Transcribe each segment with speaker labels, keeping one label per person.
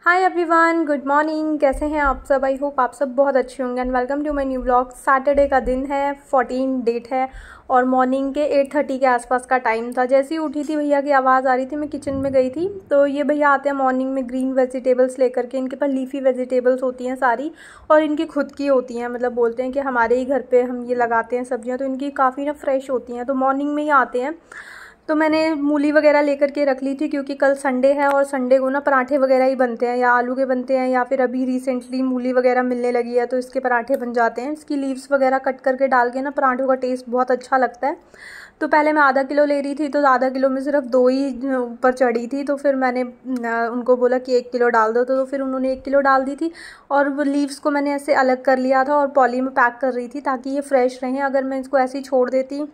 Speaker 1: Hi everyone, good morning. कैसे हैं आप सब? आई होप आप सब बहुत अच्छे होंगे and welcome to my new blog. Saturday का दिन है, 14 डेट है और मॉर्निंग के 8:30 के आसपास का टाइम था। जैसे ही उठी थी भैया की आवाज़ आ रही थी, मैं किचन में गई थी तो ये भैया आते हैं मॉर्निंग में ग्रीन वेजिटेबल्स लेकर के। इनके पास लीफी वेजिटेबल्स होती हैं सारी और इनकी खुद की होती हैं, मतलब बोलते हैं कि हमारे ही घर पर हम ये लगाते हैं सब्जियाँ, तो इनकी काफ़ी ना फ्रेश होती हैं। तो मॉर्निंग में ही आते हैं तो मैंने मूली वगैरह लेकर के रख ली थी क्योंकि कल संडे है और संडे को ना पराठे वगैरह ही बनते हैं, या आलू के बनते हैं या फिर अभी रिसेंटली मूली वगैरह मिलने लगी है तो इसके पराठे बन जाते हैं। इसकी लीव्स वगैरह कट करके डाल के ना पराठों का टेस्ट बहुत अच्छा लगता है। तो पहले मैं आधा किलो ले रही थी तो आधा किलो में सिर्फ 2 ही ऊपर चढ़ी थी, तो फिर मैंने उनको बोला कि 1 किलो डाल दो, तो फिर उन्होंने 1 किलो डाल दी थी। और वो लीव्स को मैंने ऐसे अलग कर लिया था और पॉली में पैक कर रही थी ताकि ये फ्रेश रहें। अगर मैं इसको ऐसे ही छोड़ देती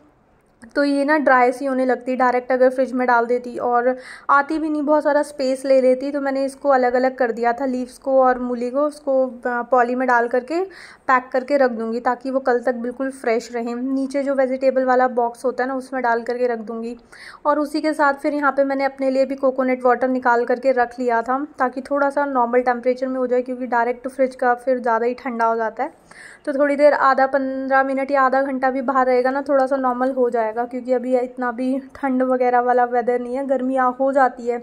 Speaker 1: तो ये ना ड्राई सी होने लगती डायरेक्ट अगर फ्रिज में डाल देती, और आती भी नहीं, बहुत सारा स्पेस ले लेती। तो मैंने इसको अलग अलग कर दिया था, लीव्स को और मूली को, उसको पॉली में डाल करके पैक करके रख दूँगी ताकि वो कल तक बिल्कुल फ्रेश रहें। नीचे जो वेजिटेबल वाला बॉक्स होता है ना उसमें डाल करके रख दूँगी। और उसी के साथ फिर यहाँ पर मैंने अपने लिए भी कोकोनट वाटर निकाल करके रख लिया था ताकि थोड़ा सा नॉर्मल टेम्परेचर में हो जाए, क्योंकि डायरेक्ट फ्रिज का फिर ज़्यादा ही ठंडा हो जाता है। तो थोड़ी देर, आधा 15 मिनट या आधा घंटा भी बाहर रहेगा ना, थोड़ा सा नॉर्मल हो जाएगा, क्योंकि अभी इतना भी ठंड वगैरह वाला वेदर नहीं है। गर्मी हो जाती है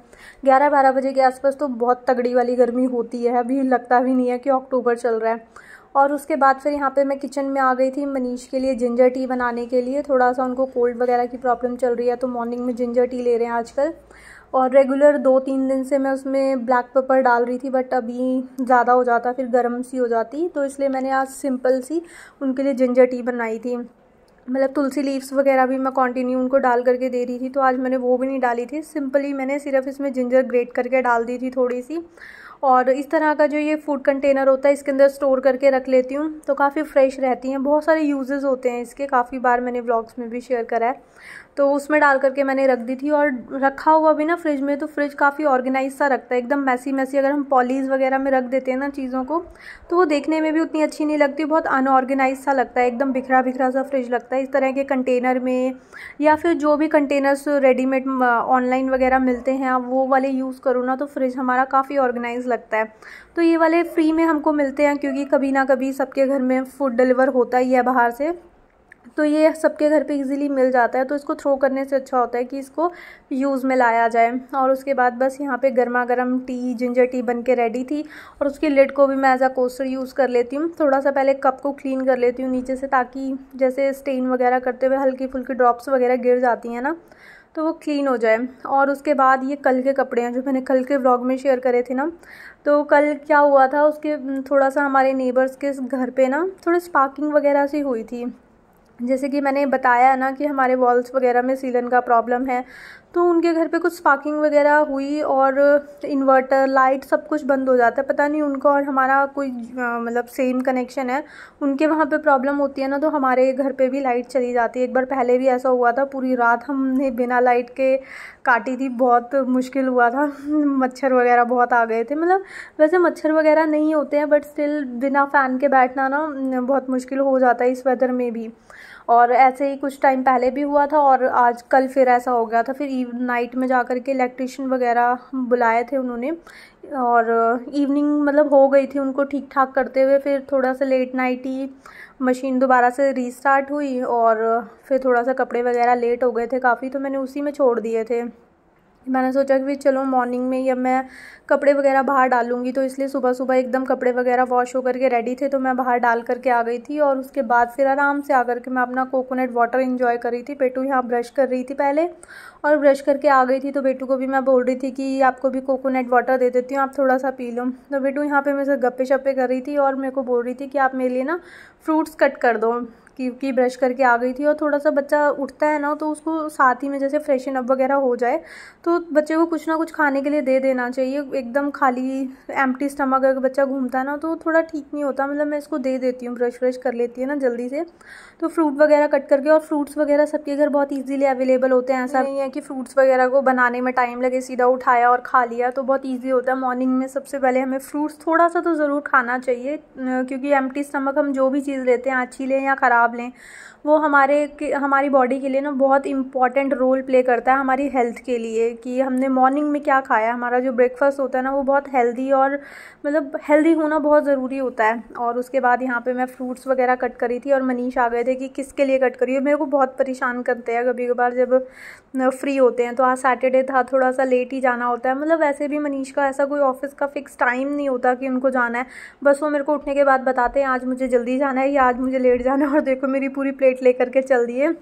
Speaker 1: 11-12 बजे के आसपास, तो बहुत तगड़ी वाली गर्मी होती है। अभी लगता भी नहीं है कि अक्टूबर चल रहा है। और उसके बाद फिर यहाँ पे मैं किचन में आ गई थी मनीष के लिए जिंजर टी बनाने के लिए। थोड़ा सा उनको कोल्ड वगैरह की प्रॉब्लम चल रही है तो मॉर्निंग में जिंजर टी ले रहे हैं आजकल। और रेगुलर 2-3 दिन से मैं उसमें ब्लैक पेपर डाल रही थी, बट अभी ज़्यादा हो जाता, फिर गर्म सी हो जाती, तो इसलिए मैंने आज सिंपल सी उनके लिए जिंजर टी बनाई थी। मतलब तुलसी लीव्स वगैरह भी मैं कंटिन्यू उनको डाल करके दे रही थी, तो आज मैंने वो भी नहीं डाली थी, सिंपली मैंने सिर्फ इसमें जिंजर ग्रेट करके डाल दी थी थोड़ी सी। और इस तरह का जो ये फूड कंटेनर होता है इसके अंदर स्टोर करके रख लेती हूँ तो काफ़ी फ्रेश रहती हैं। बहुत सारे यूजेस होते हैं इसके, काफ़ी बार मैंने व्लॉग्स में भी शेयर करा है। तो उसमें डाल करके मैंने रख दी थी, और रखा हुआ भी ना फ्रिज में, तो फ्रिज काफ़ी ऑर्गेनाइज सा रखता है, एकदम मैसी मैसी। अगर हम पॉलीज वगैरह में रख देते हैं ना चीज़ों को, तो वो देखने में भी उतनी अच्छी नहीं लगती, बहुत अनऑर्गेनाइज सा लगता है, एकदम बिखरा बिखरा सा फ्रिज लगता है। इस तरह के कंटेनर में या फिर जो भी कंटेनर्स रेडीमेड ऑनलाइन वगैरह मिलते हैं, आप वो वाले यूज़ करो ना, तो फ्रिज हमारा काफ़ी ऑर्गेनाइज लगता है। तो ये वाले फ्री में हमको मिलते हैं, क्योंकि कभी ना कभी सबके घर में फूड डिलीवर होता ही है बाहर से, तो ये सबके घर पे इजीली मिल जाता है। तो इसको थ्रो करने से अच्छा होता है कि इसको यूज़ में लाया जाए। और उसके बाद बस यहाँ पे गर्मा गर्म टी, जिंजर टी बन के रेडी थी, और उसकी लिड को भी मैं एज अ कोस्टर यूज़ कर लेती हूँ। थोड़ा सा पहले कप को क्लीन कर लेती हूँ नीचे से, ताकि जैसे स्टेन वगैरह करते हुए हल्की फुल्की ड्रॉप्स वगैरह गिर जाती हैं ना, तो वो क्लीन हो जाए। और उसके बाद ये कल के कपड़े हैं जो मैंने कल के व्लॉग में शेयर करे थे ना, तो कल क्या हुआ था, उसके थोड़ा सा हमारे नेबर्स के घर पे ना थोड़ी स्पार्किंग वगैरह सी हुई थी। जैसे कि मैंने बताया ना कि हमारे वॉल्स वगैरह में सीलन का प्रॉब्लम है, तो उनके घर पे कुछ स्पार्किंग वगैरह हुई और इन्वर्टर, लाइट सब कुछ बंद हो जाता है। पता नहीं उनका और हमारा कोई मतलब सेम कनेक्शन है, उनके वहाँ पे प्रॉब्लम होती है ना, तो हमारे घर पे भी लाइट चली जाती है। एक बार पहले भी ऐसा हुआ था, पूरी रात हमने बिना लाइट के काटी थी, बहुत मुश्किल हुआ था। मच्छर वगैरह बहुत आ गए थे, मतलब वैसे मच्छर वगैरह नहीं होते हैं, बट स्टिल बिना फ़ैन के बैठना ना बहुत मुश्किल हो जाता है इस वेदर में भी। और ऐसे ही कुछ टाइम पहले भी हुआ था, और आज कल फिर ऐसा हो गया था। फिर नाइट में जा कर के इलेक्ट्रिशियन वगैरह बुलाए थे उन्होंने, और इवनिंग मतलब हो गई थी उनको ठीक ठाक करते हुए। फिर थोड़ा सा लेट नाइट ही मशीन दोबारा से रीस्टार्ट हुई, और फिर थोड़ा सा कपड़े वगैरह लेट हो गए थे काफ़ी, तो मैंने उसी में छोड़ दिए थे। मैंने सोचा कि चलो मॉर्निंग में ही अब मैं कपड़े वगैरह बाहर डालूंगी, तो इसलिए सुबह सुबह एकदम कपड़े वगैरह वॉश होकर के रेडी थे, तो मैं बाहर डाल करके आ गई थी। और उसके बाद फिर आराम से आकर के मैं अपना कोकोनट वाटर एंजॉय कर रही थी। बेटू यहाँ ब्रश कर रही थी पहले, और ब्रश करके आ गई थी, तो बेटू को भी मैं बोल रही थी कि आपको भी कोकोनट वाटर दे देती हूँ, आप थोड़ा सा पी लो। तो बेटू यहाँ पर मेरे से गप्पे शप्पे कर रही थी और मेरे को बोल रही थी कि आप मेरे लिए ना फ्रूट्स कट कर दो, क्योंकि ब्रश करके आ गई थी। और थोड़ा सा बच्चा उठता है ना, तो उसको साथ ही में जैसे फ्रेशन अप वगैरह हो जाए, तो बच्चे को कुछ ना कुछ खाने के लिए दे देना चाहिए। एकदम खाली एम्प्टी स्टमक अगर बच्चा घूमता है ना, तो थोड़ा ठीक नहीं होता। मतलब मैं इसको दे देती हूँ, ब्रश व्रश कर लेती है ना जल्दी से, तो फ्रूट वगैरह कट करके। और फ्रूट्स वगैरह सबके घर बहुत ईजिली अवेलेबल होते हैं, ऐसा नहीं है कि फ्रूट्स वगैरह को बनाने में टाइम लगे, सीधा उठाया और खा लिया, तो बहुत ईजी होता है। मॉर्निंग में सबसे पहले हमें फ्रूट्स थोड़ा सा तो ज़रूर खाना चाहिए, क्योंकि एम्प्टी स्टमक हम जो भी चीज़ लेते हैं, अच्छी लें या ख़राब हिसाब लें, वो हमारी बॉडी के लिए ना बहुत इम्पॉर्टेंट रोल प्ले करता है हमारी हेल्थ के लिए, कि हमने मॉर्निंग में क्या खाया। हमारा जो ब्रेकफास्ट होता है ना वो बहुत हेल्दी और मतलब हेल्दी होना बहुत ज़रूरी होता है। और उसके बाद यहाँ पे मैं फ्रूट्स वगैरह कट करी थी और मनीष आ गए थे कि किसके लिए कट करी है। मेरे को बहुत परेशान करते हैं कभी कभार जब फ्री होते हैं। तो आज सैटरडे था, थोड़ा सा लेट ही जाना होता है। मतलब वैसे भी मनीष का ऐसा कोई ऑफिस का फिक्स टाइम नहीं होता कि उनको जाना है, बस वो मेरे को उठने के बाद बताते हैं आज मुझे जल्दी जाना है या आज मुझे लेट जाना है। और देखो मेरी पूरी प्लेट लेकर के चल दिए।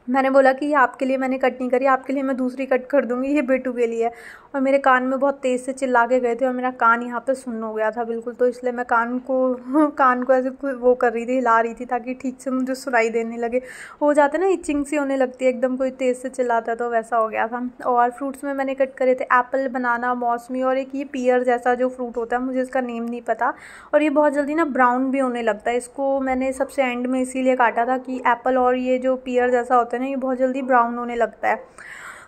Speaker 1: मैंने बोला कि ये आपके लिए मैंने कट नहीं करी, आपके लिए मैं दूसरी कट कर दूँगी, ये बेटू के लिए। और मेरे कान में बहुत तेज़ से चिल्ला के गए थे और मेरा कान यहाँ पे सुन्न हो गया था बिल्कुल। तो इसलिए मैं कान को ऐसे वो कर रही थी, हिला रही थी ताकि ठीक से मुझे सुनाई देने लगे। हो जाता है ना, इचिंग सी होने लगती है एकदम कोई तेज़ से चिल्लाता है, तो वैसा हो गया था। और फ्रूट्स में मैंने कट करे थे एप्पल, बनाना, मौसमी और एक ये पियर जैसा जो फ्रूट होता है, मुझे इसका नेम नहीं पता। और ये बहुत जल्दी ना ब्राउन भी होने लगता है। इसको मैंने सबसे एंड में इसीलिए काटा था कि एप्पल और ये जो पियर जैसा होता है ना, ये बहुत जल्दी ब्राउन होने लगता है।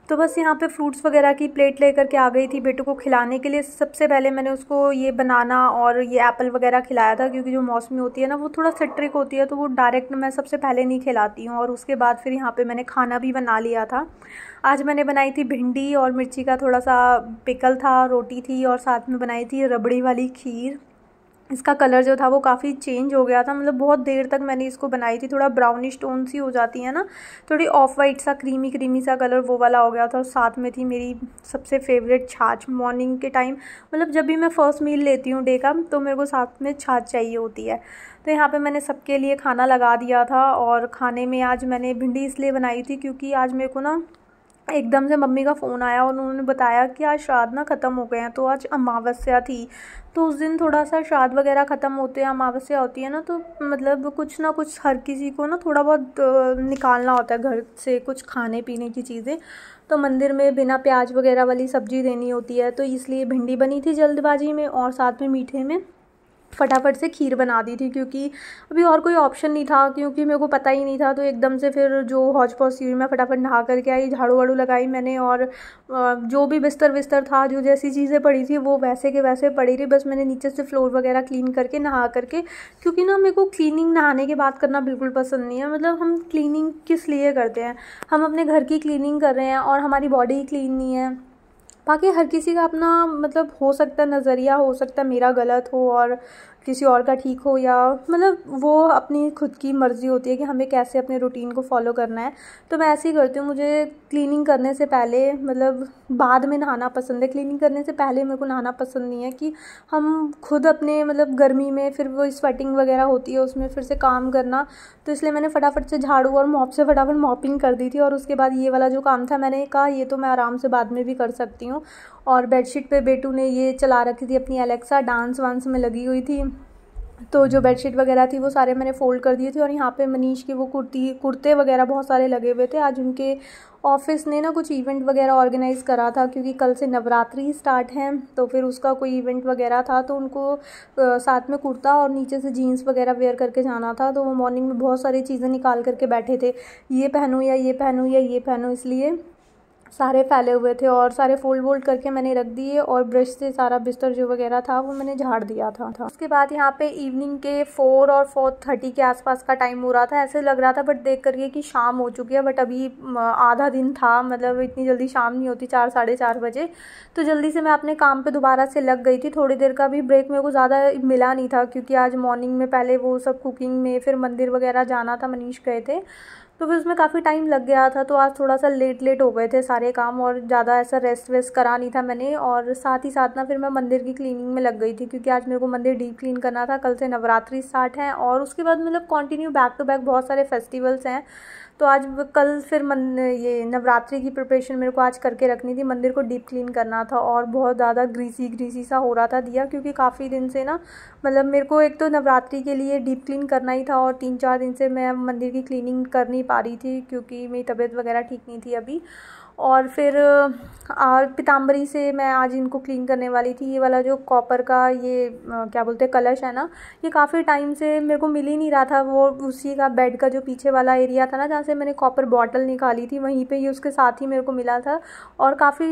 Speaker 1: तो बस यहाँ पे फ्रूट्स वगैरह की प्लेट लेकर के आ गई थी बेटू को खिलाने के लिए। सबसे पहले मैंने उसको ये बनाना और ये एप्पल वगैरह खिलाया था, क्योंकि जो मौसमी होती है ना वो थोड़ा सिट्रिक होती है, तो वो डायरेक्ट मैं सबसे पहले नहीं खिलाती हूँ। और उसके बाद फिर यहाँ पे मैंने खाना भी बना लिया था। आज मैंने बनाई थी भिंडी और मिर्ची का थोड़ा सा पिकल था, रोटी थी और साथ में बनाई थी रबड़ी वाली खीर। इसका कलर जो था वो काफ़ी चेंज हो गया था, मतलब बहुत देर तक मैंने इसको बनाई थी। थोड़ा ब्राउनिश टोन सी हो जाती है ना, थोड़ी ऑफ वाइट सा क्रीमी सा कलर, वो वाला हो गया था। और साथ में थी मेरी सबसे फेवरेट छाछ। मॉर्निंग के टाइम मतलब जब भी मैं फ़र्स्ट मील लेती हूँ डे का, तो मेरे को साथ में छाछ चाहिए होती है। तो यहाँ पे मैंने सबके लिए खाना लगा दिया था। और खाने में आज मैंने भिंडी इसलिए बनाई थी क्योंकि आज मेरे को ना एकदम से मम्मी का फ़ोन आया और उन्होंने बताया कि आज श्राद्ध ना ख़त्म हो गए हैं। तो आज अमावस्या थी, तो उस दिन थोड़ा सा श्राद्ध वगैरह ख़त्म होते हैं, अमावस्या होती है ना, तो मतलब कुछ ना कुछ हर किसी को ना थोड़ा बहुत निकालना होता है घर से, कुछ खाने पीने की चीज़ें। तो मंदिर में बिना प्याज वगैरह वाली सब्ज़ी देनी होती है, तो इसलिए भिंडी बनी थी जल्दबाजी में। और साथ में मीठे में फटाफट से खीर बना दी थी, क्योंकि अभी और कोई ऑप्शन नहीं था, क्योंकि मेरे को पता ही नहीं था। तो एकदम से फिर जो हौज पौज सी हुई, मैं फटाफट नहा करके आई, झाड़ू वाड़ू लगाई मैंने। और जो भी बिस्तर था, जो जैसी चीज़ें पड़ी थी वो वैसे के वैसे पड़ी रही। बस मैंने नीचे से फ्लोर वगैरह क्लीन करके नहा करके, क्योंकि ना मेरे को क्लीनिंग नहाने के बाद करना बिल्कुल पसंद नहीं है। मतलब हम क्लीनिंग किस लिए करते हैं, हम अपने घर की क्लीनिंग कर रहे हैं और हमारी बॉडी क्लीन नहीं है। बाकी हर किसी का अपना मतलब हो सकता है नज़रिया, हो सकता है मेरा गलत हो और किसी और का ठीक हो, या मतलब वो अपनी खुद की मर्ज़ी होती है कि हमें कैसे अपने रूटीन को फॉलो करना है। तो मैं ऐसे ही करती हूँ। मुझे क्लीनिंग करने से पहले मतलब बाद में नहाना पसंद है, क्लीनिंग करने से पहले मेरे को नहाना पसंद नहीं है। कि हम खुद अपने मतलब गर्मी में फिर वो स्वेटिंग वगैरह होती है, उसमें फिर से काम करना। तो इसलिए मैंने फटाफट से झाड़ू और मॉप से फटाफट मॉपिंग कर दी थी। और उसके बाद ये वाला जो काम था, मैंने कहा ये तो मैं आराम से बाद में भी कर सकती हूँ। और बेडशीट पे बेटू ने ये चला रखी थी अपनी एलेक्सा, डांस वांस में लगी हुई थी। तो जो बेडशीट वगैरह थी वो सारे मैंने फ़ोल्ड कर दिए थे। और यहाँ पे मनीष के वो कुर्ते वगैरह बहुत सारे लगे हुए थे। आज उनके ऑफिस ने ना कुछ इवेंट वगैरह ऑर्गेनाइज़ करा था, क्योंकि कल से नवरात्रि स्टार्ट है, तो फिर उसका कोई इवेंट वगैरह था। तो उनको साथ में कुर्ता और नीचे से जीन्स वगैरह वेयर करके जाना था। तो वो मॉर्निंग में बहुत सारी चीज़ें निकाल करके बैठे थे, ये पहनूँ या ये पहनूँ या ये पहनूँ, इसलिए सारे फैले हुए थे। और सारे फोल्ड करके मैंने रख दिए और ब्रश से सारा बिस्तर जो वगैरह था वो मैंने झाड़ दिया था। उसके बाद यहाँ पे इवनिंग के 4 और 4:30 के आसपास का टाइम हो रहा था। ऐसे लग रहा था बट देख करके कि शाम हो चुकी है, बट अभी आधा दिन था, मतलब इतनी जल्दी शाम नहीं होती, 4 साढ़े 4 बजे। तो जल्दी से मैं अपने काम पे दोबारा से लग गई थी। थोड़ी देर का भी ब्रेक मेरे को ज़्यादा मिला नहीं था, क्योंकि आज मॉर्निंग में पहले वो सब कुकिंग में, फिर मंदिर वगैरह जाना था, मनीष गए थे, तो फिर उसमें काफ़ी टाइम लग गया था। तो आज थोड़ा सा लेट हो गए थे सारे काम, और ज़्यादा ऐसा रेस्ट वेस्ट करा नहीं था मैंने। और साथ ही साथ ना फिर मैं मंदिर की क्लीनिंग में लग गई थी, क्योंकि आज मेरे को मंदिर डीप क्लीन करना था। कल से नवरात्रि स्टार्ट है और उसके बाद मतलब कंटिन्यू बैक टू बैक बहुत सारे फेस्टिवल्स हैं। तो आज कल फिर ये नवरात्रि की प्रिपरेशन मेरे को आज करके रखनी थी, मंदिर को डीप क्लीन करना था। और बहुत ज़्यादा ग्रीसी सा हो रहा था दिया, क्योंकि काफ़ी दिन से ना मतलब मेरे को एक तो नवरात्रि के लिए डीप क्लीन करना ही था, और 3-4 दिन से मैं मंदिर की क्लीनिंग कर नहीं पा रही थी, क्योंकि मेरी तबीयत वगैरह ठीक नहीं थी अभी। और फिर पीताम्बरी से मैं आज इनको क्लीन करने वाली थी। ये वाला जो कॉपर का ये क्या बोलते हैं कलश है ना, ये काफ़ी टाइम से मेरे को मिल ही नहीं रहा था। वो उसी का बेड का जो पीछे वाला एरिया था ना, जहाँ से मैंने कॉपर बॉटल निकाली थी, वहीं पे ये उसके साथ ही मेरे को मिला था। और काफ़ी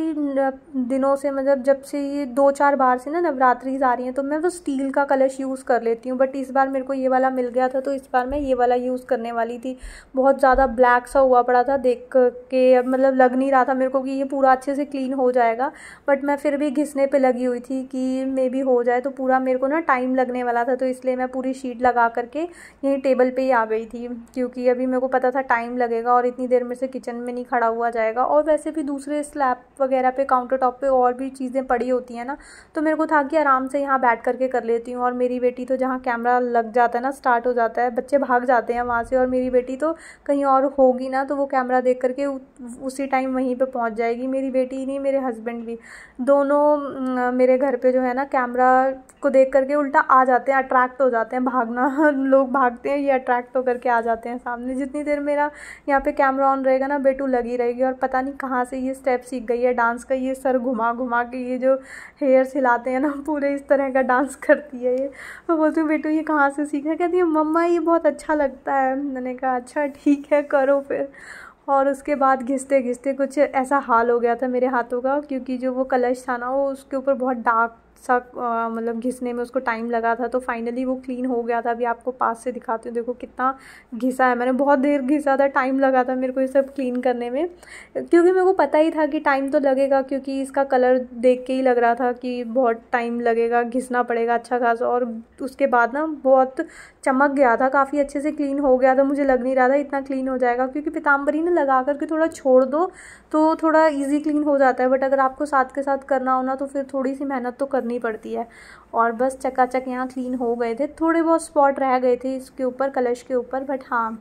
Speaker 1: दिनों से, मतलब जब से ये 2-4 बार से ना नवरात्रि आ रही हैं, तो मैं वो स्टील का कलश यूज़ कर लेती हूँ। बट इस बार मेरे को ये वाला मिल गया था, तो इस बार मैं ये वाला यूज़ करने वाली थी। बहुत ज़्यादा ब्लैक सा हुआ पड़ा था, देख के मतलब लग नहीं रहा था मेरे को कि ये पूरा अच्छे से क्लीन हो जाएगा। बट मैं फिर भी घिसने पे लगी हुई थी कि मे बी हो जाए। तो पूरा मेरे को ना टाइम लगने वाला था, तो इसलिए मैं पूरी शीट लगा करके यहीं टेबल पे ही आ गई थी, क्योंकि अभी मेरे को पता था टाइम लगेगा और इतनी देर में से किचन में नहीं खड़ा हुआ जाएगा। और वैसे भी दूसरे स्लैब वगैरह पे, काउंटर टॉप पे और भी चीज़ें पड़ी होती हैं ना, तो मेरे को था कि आराम से यहाँ बैठ करके कर लेती हूँ। और मेरी बेटी तो जहाँ कैमरा लग जाता है ना, स्टार्ट हो जाता है, बच्चे भाग जाते हैं वहाँ से, और मेरी बेटी तो कहीं और होगी ना, तो वो कैमरा देख करके उसी टाइम वहीं पे पहुँच जाएगी। मेरी बेटी ही नहीं, मेरे हस्बैंड भी, दोनों मेरे घर पे जो है ना, कैमरा को देख करके उल्टा आ जाते हैं, अट्रैक्ट हो जाते हैं। भागना लोग भागते हैं, ये अट्रैक्ट होकर के आ जाते हैं सामने। जितनी देर मेरा यहाँ पे कैमरा ऑन रहेगा ना, बेटू लगी रहेगी। और पता नहीं कहाँ से ये स्टेप सीख गई है डांस का, ये सर घुमा घुमा के ये जो हेयर्स हिलाते हैं ना, पूरे इस तरह का डांस करती है ये। मैं बोलती हूँ बेटू ये कहाँ से सीखा? कहती है मम्मा ये बहुत अच्छा लगता है। मैंने कहा अच्छा ठीक है, करो फिर। और उसके बाद घिसते घिसते कुछ ऐसा हाल हो गया था मेरे हाथों का, क्योंकि जो वो कलश था ना, वो उसके ऊपर बहुत डार्क सा मतलब घिसने में उसको टाइम लगा था। तो फाइनली वो क्लीन हो गया था। अभी आपको पास से दिखाती हूँ, देखो कितना घिसा है मैंने, बहुत देर घिसा था, टाइम लगा था मेरे को ये सब क्लीन करने में, क्योंकि मेरे को पता ही था कि टाइम तो लगेगा, क्योंकि इसका कलर देख के ही लग रहा था कि बहुत टाइम लगेगा, घिसना पड़ेगा अच्छा खासा। और उसके बाद ना बहुत चमक गया था, काफ़ी अच्छे से क्लीन हो गया था। मुझे लग नहीं रहा था इतना क्लीन हो जाएगा, क्योंकि पीताम्बरी ना लगा करके थोड़ा छोड़ दो तो थोड़ा इजी क्लीन हो जाता है। बट अगर आपको साथ के साथ करना हो ना, तो फिर थोड़ी सी मेहनत तो करनी पड़ती है। और बस चकाचक यहाँ क्लीन हो गए थे। थोड़े बहुत स्पॉट रह गए थे इसके ऊपर, कलश के ऊपर, बट हाँ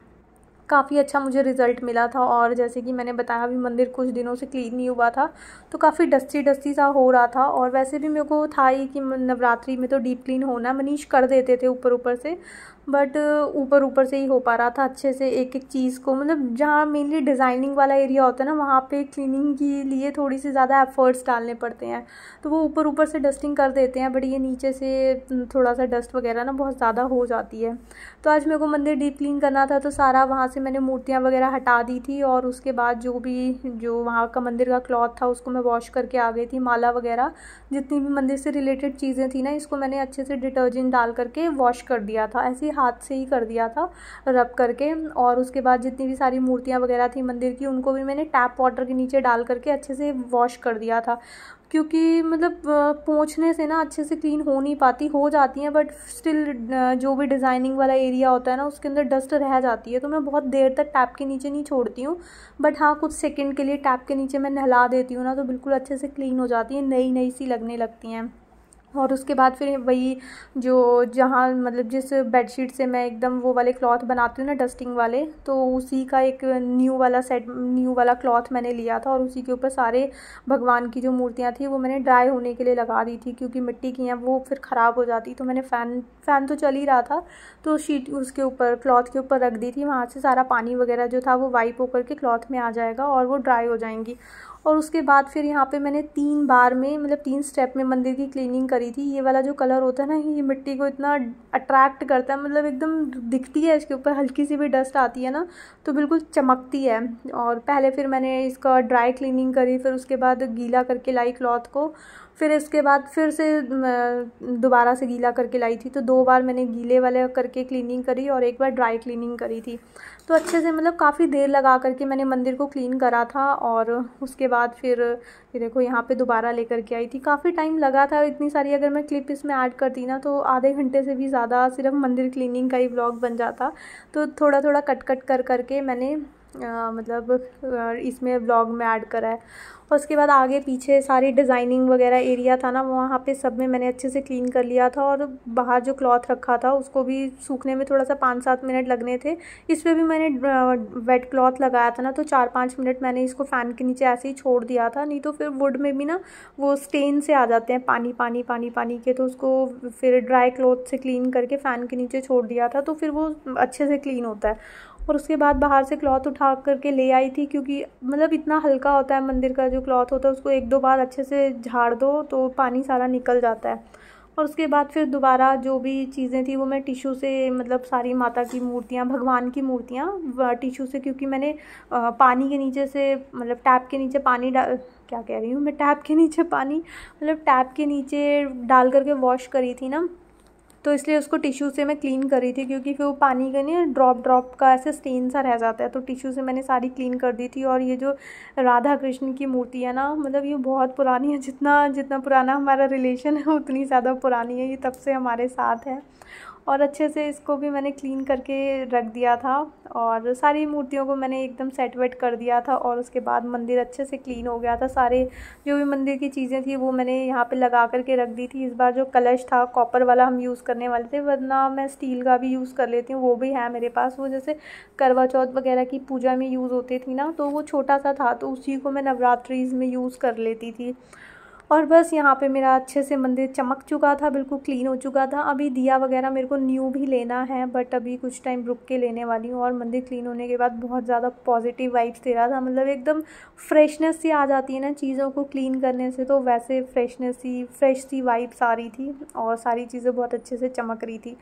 Speaker 1: काफ़ी अच्छा मुझे रिज़ल्ट मिला था। और जैसे कि मैंने बताया, अभी मंदिर कुछ दिनों से क्लीन नहीं हुआ था, तो काफ़ी डस्टी डस्टी सा हो रहा था। और वैसे भी मेरे को था ही कि नवरात्रि में तो डीप क्लीन होना, मनीष कर देते थे ऊपर ऊपर से, बट ऊपर ऊपर से ही हो पा रहा था अच्छे से एक एक चीज़ को। मतलब जहाँ मेनली डिज़ाइनिंग वाला एरिया होता है ना, वहाँ पे क्लीनिंग के लिए थोड़ी सी ज़्यादा एफर्ट्स डालने पड़ते हैं, तो वो ऊपर ऊपर से डस्टिंग कर देते हैं, बट ये नीचे से थोड़ा सा डस्ट वगैरह ना बहुत ज़्यादा हो जाती है। तो आज मेरे को मंदिर डीप क्लीन करना था, तो सारा वहाँ से मैंने मूर्तियाँ वगैरह हटा दी थी। और उसके बाद जो वहाँ का मंदिर का क्लॉथ था, उसको मैं वॉश करके आ गई थी। माला वगैरह जितनी भी मंदिर से रिलेटेड चीज़ें थी ना, इसको मैंने अच्छे से डिटर्जेंट डाल करके वॉश कर दिया था, ऐसे हाथ से ही कर दिया था रब करके। और उसके बाद जितनी भी सारी मूर्तियाँ वगैरह थी मंदिर की, उनको भी मैंने टैप वाटर के नीचे डाल करके अच्छे से वॉश कर दिया था, क्योंकि मतलब पोंछने से ना अच्छे से क्लीन हो नहीं पाती, हो जाती हैं, बट स्टिल जो भी डिज़ाइनिंग वाला एरिया होता है ना, उसके अंदर डस्ट रह जाती है। तो मैं बहुत देर तक टैप के नीचे नहीं छोड़ती हूँ, बट हाँ कुछ सेकंड के लिए टैप के नीचे मैं नहला देती हूँ ना, तो बिल्कुल अच्छे से क्लीन हो जाती है, नई नई सी लगने लगती हैं। और उसके बाद फिर वही जहाँ मतलब जिस बेडशीट से मैं एकदम वो वाले क्लॉथ बनाती हूँ ना, डस्टिंग वाले, तो उसी का एक न्यू वाला क्लॉथ मैंने लिया था। और उसी के ऊपर सारे भगवान की जो मूर्तियाँ थी वो मैंने ड्राई होने के लिए लगा दी थी, क्योंकि मिट्टी की हैं वो फिर ख़राब हो जाती। तो मैंने फ़ैन तो चल ही रहा था, तो शीट उसके ऊपर क्लॉथ के ऊपर रख दी थी, वहाँ से सारा पानी वगैरह जो था वो वाइप होकर के क्लॉथ में आ जाएगा और वो ड्राई हो जाएंगी। और उसके बाद फिर यहाँ पे मैंने 3 बार में, मतलब 3 स्टेप में मंदिर की क्लीनिंग करी थी। ये वाला जो कलर होता है ना, ये मिट्टी को इतना अट्रैक्ट करता है, मतलब एकदम दिखती है इसके ऊपर, हल्की सी भी डस्ट आती है ना तो बिल्कुल चमकती है। और पहले फिर मैंने इसका ड्राई क्लीनिंग करी, फिर उसके बाद गीला करके लाई क्लॉथ को, फिर इसके बाद फिर से दोबारा से गीला करके लाई थी। तो 2 बार मैंने गीले वाले करके क्लीनिंग करी और 1 बार ड्राई क्लीनिंग करी थी। तो अच्छे से मतलब काफ़ी देर लगा करके मैंने मंदिर को क्लीन करा था। और उसके बाद फिर ये देखो यहाँ पे दोबारा लेकर के आई थी, काफ़ी टाइम लगा था। इतनी सारी अगर मैं क्लिप इसमें ऐड करती ना, तो आधे घंटे से भी ज़्यादा सिर्फ मंदिर क्लीनिंग का ही व्लॉग बन जाता। तो थोड़ा थोड़ा कट कट कर करके मैंने मतलब इसमें व्लॉग में ऐड करा है। और उसके बाद आगे पीछे सारी डिज़ाइनिंग वगैरह एरिया था ना, वहाँ पे सब में मैंने अच्छे से क्लीन कर लिया था। और बाहर जो क्लॉथ रखा था उसको भी सूखने में थोड़ा सा 5-7 मिनट लगने थे। इस पर भी मैंने वेट क्लॉथ लगाया था ना, तो 4-5 मिनट मैंने इसको फ़ैन के नीचे ऐसे ही छोड़ दिया था, नहीं तो फिर वुड में भी ना वो स्टेन से आ जाते हैं पानी पानी पानी पानी के। तो उसको फिर ड्राई क्लॉथ से क्लीन करके फ़ैन के नीचे छोड़ दिया था, तो फिर वो अच्छे से क्लीन होता है। और उसके बाद बाहर से क्लॉथ उठा करके ले आई थी, क्योंकि मतलब इतना हल्का होता है मंदिर का जो क्लॉथ होता है, उसको 1-2 बार अच्छे से झाड़ दो तो पानी सारा निकल जाता है। और उसके बाद फिर दोबारा जो भी चीज़ें थी वो मैं टिश्यू से, मतलब सारी माता की मूर्तियाँ, भगवान की मूर्तियाँ टिश्यू से, क्योंकि मैंने पानी के नीचे से, मतलब टैप के नीचे पानी डाल, क्या कह रही हूँ मैं, टैप के नीचे पानी, मतलब टैप के नीचे डाल करके वॉश करी थी ना, तो इसलिए उसको टिश्यू से मैं क्लीन कर रही थी, क्योंकि फिर वो पानी का नहीं ड्रॉप का ऐसे स्टेन सा रह जाता है, तो टिश्यू से मैंने सारी क्लीन कर दी थी। और ये जो राधा कृष्ण की मूर्ति है ना, मतलब ये बहुत पुरानी है, जितना जितना पुराना हमारा रिलेशन है उतनी ज़्यादा पुरानी है, ये तब से हमारे साथ है। और अच्छे से इसको भी मैंने क्लीन करके रख दिया था, और सारी मूर्तियों को मैंने एकदम सेट वेट कर दिया था। और उसके बाद मंदिर अच्छे से क्लीन हो गया था, सारे जो भी मंदिर की चीज़ें थी वो मैंने यहाँ पे लगा करके रख दी थी। इस बार जो कलश था कॉपर वाला हम यूज़ करने वाले थे, वरना मैं स्टील का भी यूज़ कर लेती हूँ, वो भी है मेरे पास। वो जैसे करवा चौथ वगैरह की पूजा में यूज़ होती थी ना, तो वो छोटा सा था, तो उसी को मैं नवरात्रीज़ में यूज़ कर लेती थी। और बस यहाँ पे मेरा अच्छे से मंदिर चमक चुका था, बिल्कुल क्लीन हो चुका था। अभी दिया वगैरह मेरे को न्यू भी लेना है, बट अभी कुछ टाइम रुक के लेने वाली हूँ। और मंदिर क्लीन होने के बाद बहुत ज़्यादा पॉजिटिव वाइब्स दे रहा था, मतलब एकदम फ्रेशनेस सी आ जाती है ना चीज़ों को क्लीन करने से, तो वैसे फ्रेश सी वाइब्स आ रही थी, और सारी चीज़ें बहुत अच्छे से चमक रही थी।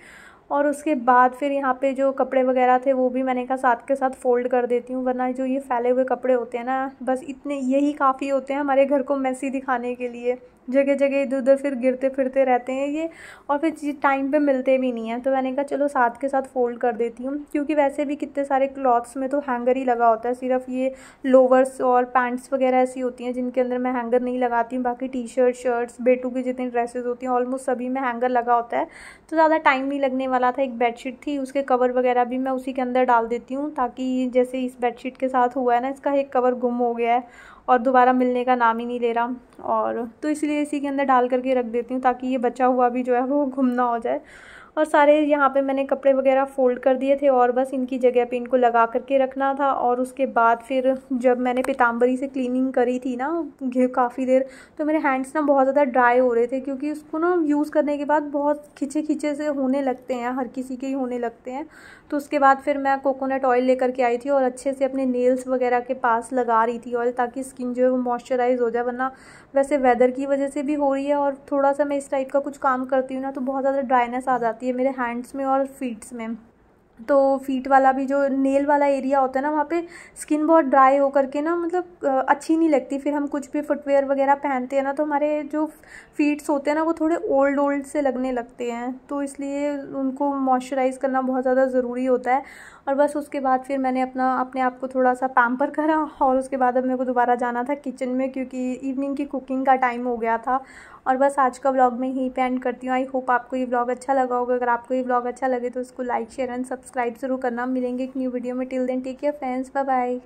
Speaker 1: और उसके बाद फिर यहाँ पे जो कपड़े वगैरह थे वो भी मैंने कहा साथ के साथ फ़ोल्ड कर देती हूँ, वरना जो ये फैले हुए कपड़े होते हैं ना, बस इतने यही काफ़ी होते हैं हमारे घर को मैसी दिखाने के लिए। जगह जगह इधर उधर फिर गिरते फिरते रहते हैं ये, और फिर टाइम पे मिलते भी नहीं हैं, तो मैंने कहा चलो साथ के साथ फ़ोल्ड कर देती हूँ। क्योंकि वैसे भी कितने सारे क्लॉथ्स में तो हैंगर ही लगा होता है, सिर्फ ये लोवर्स और पैंट्स वगैरह ऐसी होती हैं जिनके अंदर मैं हैंगर नहीं लगाती हूँ। बाकी टी शर्ट, शर्ट्स, बेटू की जितनी ड्रेसेस होती हैं ऑलमोस्ट सभी में हैंगर लगा होता है, तो ज़्यादा टाइम नहीं लगने वाला था। एक बेडशीट थी, उसके कवर वगैरह भी मैं उसी के अंदर डाल देती हूँ, ताकि जैसे इस बेडशीट के साथ हुआ है ना, इसका एक कवर गुम हो गया है और दोबारा मिलने का नाम ही नहीं ले रहा, और तो इसलिए इसी के अंदर डाल करके रख देती हूँ, ताकि ये बचा हुआ भी जो है वो गुम ना हो जाए। और सारे यहाँ पे मैंने कपड़े वगैरह फ़ोल्ड कर दिए थे, और बस इनकी जगह पे इनको लगा करके रखना था। और उसके बाद फिर जब मैंने पीताम्बरी से क्लीनिंग करी थी ना काफ़ी देर, तो मेरे हैंड्स ना बहुत ज़्यादा ड्राई हो रहे थे, क्योंकि उसको ना यूज़ करने के बाद बहुत खिंचे खिंचे से होने लगते हैं, हर किसी के ही होने लगते हैं। तो उसके बाद फिर मैं कोकोनट ऑयल लेकर के आई थी, और अच्छे से अपने नेल्स वगैरह के पास लगा रही थी ऑयल, ताकि स्किन जो है वो मॉइस्चराइज हो जाए। वरना वैसे वेदर की वजह से भी हो रही है, और थोड़ा सा मैं इस टाइप का कुछ काम करती हूँ ना, तो बहुत ज़्यादा ड्राइनेस आ जाती है मेरे हैंड्स में और फीट्स में। तो फीट वाला भी जो नेल वाला एरिया होता है ना, वहाँ पे स्किन बहुत ड्राई हो करके ना, मतलब अच्छी नहीं लगती। फिर हम कुछ भी फुटवेयर वगैरह पहनते हैं ना, तो हमारे जो फीट्स होते हैं ना वो थोड़े ओल्ड से लगने लगते हैं, तो इसलिए उनको मॉइस्चराइज़ करना बहुत ज़्यादा ज़रूरी होता है। और बस उसके बाद फिर मैंने अपने आप को थोड़ा सा पैम्पर करा, और उसके बाद अब मेरे को दोबारा जाना था किचन में, क्योंकि इवनिंग की कुकिंग का टाइम हो गया था। और बस आज का व्लॉग मैं यहीं पे एंड करती हूँ। आई होप आपको ये व्लॉग अच्छा लगा होगा। अगर आपको ये व्लॉग अच्छा लगे तो इसको लाइक, शेयर एंड सब्सक्राइब ज़रूर करना। मिलेंगे एक न्यू वीडियो में। Till then take care friends, bye bye.